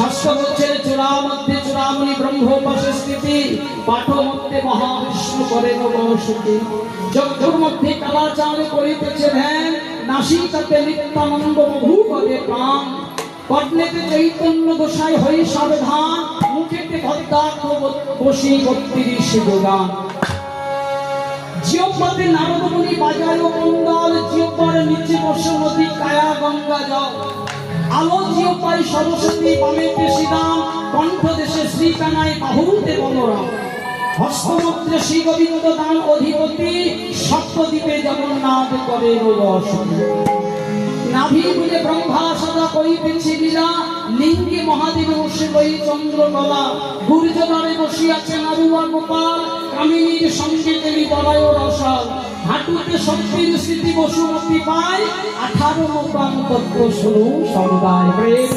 শাস্ত্র বলছেন চূড়া মধ্যে চূড়ামণি ব্রহ্মোপাসে স্থিতি, পাঠ মধ্যে মহাবিষ্ণু করেন বসতি। যজ্ঞর মধ্যে কালাচার করিতেছে ধ্যান, নাসিকাতে নিত্যানন্দ মধু করে প্রাণ। কর্ণেতে চৈতন্য গোসাই হই সাবধান, মুখেতে ভদ্রার্থ বসি ৩২ যোগান। জিহ্বাতে নারদ মুনি বাজায় কুণ্ডল, জিহ্বার নিচে বসে নদী কায়া গঙ্গা জল। আলো জিহ্বায় সরস্বতী, বামেতে শ্রীরাম, কণ্ঠ দেশে শ্রীকানাই, বাহুতে বলরাম। হস্তমন্ত্রে শ্রী গোবিন্দ দান অধিপতি, সপ্তদ্বীপে জগন্নাথ করে বসতি। নাভি বুলে ব্রহ্মা সদা করিতেছে লীলা, লিঙ্গে মহাদেব বসে লই চন্দ্রকলা। গুর্জনারে বসিয়াছে নারুয়া গোপাল, কামিনীর সঙ্গে তেলি বলয় রসাল। হাঁটুতে শক্তির স্মৃতি বসুমতি পায়, 18 মোকাম তত্ত্ব শুনু সমুদায়। প্রেম